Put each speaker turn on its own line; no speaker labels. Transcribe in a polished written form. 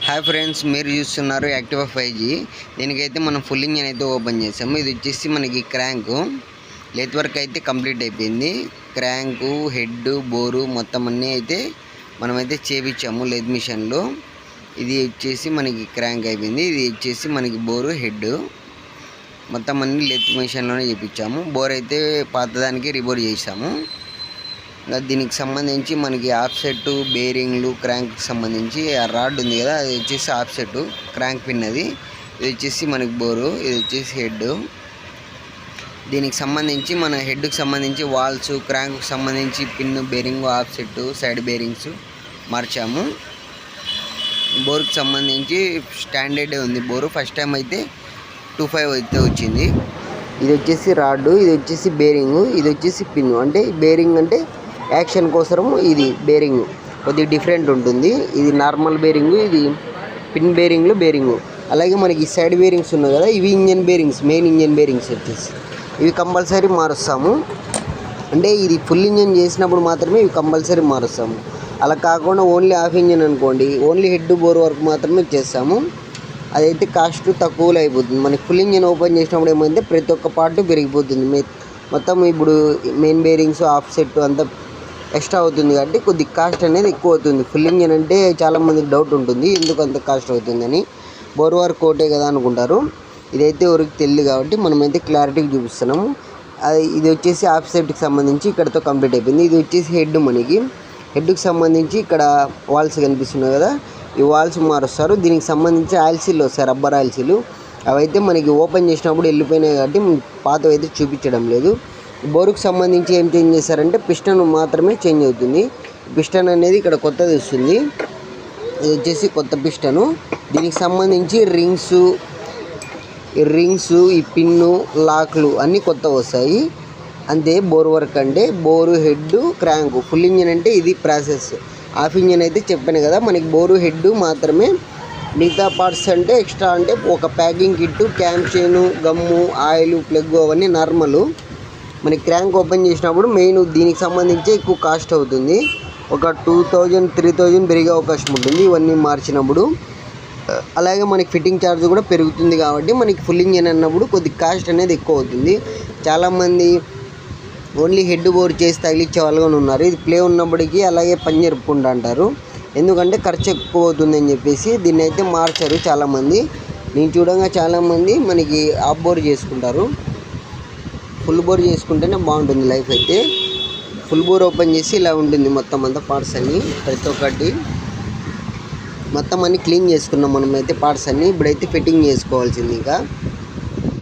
Hi friends, మీరు చూస్తున్నారు Activa 5G. దీనికైతే మనం ఫుల్ ఇంజన్ అయితే ఓపెన్ చేసాము. ఇది వచ్చేసి మనకి క్రాంకు లెత్ వర్క్ అయితే కంప్లీట్ అయిపోయింది. క్రాంకు, హెడ్, బోరు మొత్తం అన్నీ అయితే మనమైతే చేపించాము లెత్ మిషన్లో. ఇది వచ్చేసి మనకి క్రాంక్ అయిపోయింది. ఇది వచ్చేసి మనకి బోరు, హెడ్ మొత్తం అన్ని లెత్ మిషన్లోనే చేపించాము. బోర్ అయితే పాతదానికి రిబోర్ చేసాము. దీనికి సంబంధించి మనకి ఆఫ్సెట్, బేరింగ్లు, క్రాంక్కి సంబంధించి ఆ రాడ్ ఉంది కదా, అది వచ్చేసి ఆఫ్సెట్ క్రాంక్ పిన్. అది ఇది వచ్చేసి మనకి బోరు, ఇది వచ్చేసి హెడ్. దీనికి సంబంధించి మన హెడ్కి సంబంధించి వాల్స్, క్రాంక్కి సంబంధించి pin, bearing, offset, side bearings మార్చాము. బోర్కి సంబంధించి స్టాండర్డే ఉంది బోరు. ఫస్ట్ టైం అయితే 25 అయితే వచ్చింది. ఇది వచ్చేసి రాడ్, ఇది వచ్చేసి బేరింగ్, ఇది వచ్చేసి పిన్. అంటే బేరింగ్ అంటే యాక్షన్ కోసం ఇది బేరింగ్ కొద్దిగా డిఫరెంట్ ఉంటుంది. ఇది నార్మల్ బేరింగ్, ఇది పిన్ బేరింగ్లు బేరింగ్. అలాగే మనకి సైడ్ బేరింగ్స్ ఉన్నాయి కదా, ఇవి engine bearings, main engine bearings వచ్చేసి ఇవి కంపల్సరీ మారుస్తాము. అంటే ఇది ఫుల్ ఇంజన్ చేసినప్పుడు మాత్రమే ఇవి కంపల్సరీ మారుస్తాము. అలా కాకుండా ఓన్లీ హాఫ్ ఇంజన్ అనుకోండి, ఓన్లీ హెడ్, బోర్ వరకు మాత్రమే చేస్తాము. అదైతే కాస్ట్ తక్కువలో అయిపోతుంది. మనకి ఫుల్ ఇంజన్ ఓపెన్ చేసినప్పుడు ఏమైంది, ప్రతి ఒక్క పార్ట్ పెరిగిపోతుంది. మొత్తం ఇప్పుడు మెయిన్ బేరింగ్స్, ఆఫ్సెట్ అంతా ఎక్స్ట్రా అవుతుంది కాబట్టి కొద్ది కాస్ట్ అనేది ఎక్కువ అవుతుంది. ఫుల్ ఇంజన్ అంటే చాలామందికి డౌట్ ఉంటుంది, ఎందుకు అంత కాస్ట్ అవుతుందని. బోర్ వర్క్ కోటే కదా అనుకుంటారు. ఇదైతే ఎవరికి తెలియదు కాబట్టి మనమైతే క్లారిటీగా చూపిస్తున్నాము. ఇది వచ్చేసి ఆఫ్సెట్కి సంబంధించి ఇక్కడతో కంప్లీట్ అయిపోయింది. ఇది వచ్చేసి హెడ్. మనకి హెడ్కి సంబంధించి ఇక్కడ వాల్స్ కనిపిస్తున్నాయి కదా, ఈ వాల్స్ మారుస్తారు. దీనికి సంబంధించి ఆయిల్సీలు వస్తాయి, రబ్బర్ ఆయిల్సీలు. అవైతే మనకి ఓపెన్ చేసినప్పుడు వెళ్ళిపోయినాయి కాబట్టి పాతవి అయితే చూపించడం లేదు. బోరుకు సంబంధించి ఏం చేంజ్ చేశారంటే పిస్టన్ మాత్రమే చేంజ్ అవుతుంది. పిస్టన్ అనేది ఇక్కడ కొత్తది వస్తుంది. ఇది వచ్చేసి కొత్త పిస్టను. దీనికి సంబంధించి రింగ్స్, ఈ పిన్ను, లాక్లు అన్నీ కొత్త వస్తాయి. అంతే బోర్ వర్క్ అంటే bore, head, crank. Full engine అంటే ఇది ప్రాసెస్. హాఫ్ ఇంజన్ అయితే చెప్పాను కదా, మనకి బోరు, హెడ్ మాత్రమే. మిగతా పార్ట్స్ అంటే ఎక్స్ట్రా, అంటే ఒక ప్యాకింగ్ కిట్టు, క్యామ్ చైను, గమ్ము, ఆయిల్, ప్లగ్ అవన్నీ నార్మల్. మనకి క్రాంక్ ఓపెన్ చేసినప్పుడు మెయిన్ దీనికి సంబంధించి ఎక్కువ కాస్ట్ అవుతుంది. ఒక 2000, 3000 పెరిగే అవకాశం ఉంటుంది ఇవన్నీ మార్చినప్పుడు. అలాగే మనకి ఫిట్టింగ్ ఛార్జ్ కూడా పెరుగుతుంది కాబట్టి మనకి ఫుల్ ఇంజన్ అన్నప్పుడు కొద్ది కాస్ట్ అనేది ఎక్కువ అవుతుంది. చాలామంది ఓన్లీ హెడ్, బోర్ చేసి తగిలిచ్చే వాళ్ళు కూడా ఉన్నారు. ఇది ప్లే ఉన్నప్పటికీ అలాగే పని జరుపుకుంటూ అంటారు, ఎందుకంటే ఖర్చు ఎక్కువ అవుతుంది అని చెప్పేసి దీన్ని అయితే మార్చారు చాలామంది. నేను చూడంగా చాలామంది మనకి హాఫ్ బోర్ చేసుకుంటారు. ఫుల్ బోర్ చేసుకుంటేనే బాగుంటుంది లైఫ్ అయితే. ఫుల్ బోర్ ఓపెన్ చేసి ఇలా ఉంటుంది మొత్తం అంతా పార్ట్స్ అన్నీ, ప్రతి ఒక్కటి మొత్తం అన్నీ క్లీన్ చేసుకున్నాం మనమైతే పార్ట్స్ అన్నీ. ఇప్పుడైతే ఫిట్టింగ్ చేసుకోవాల్సింది. ఇంకా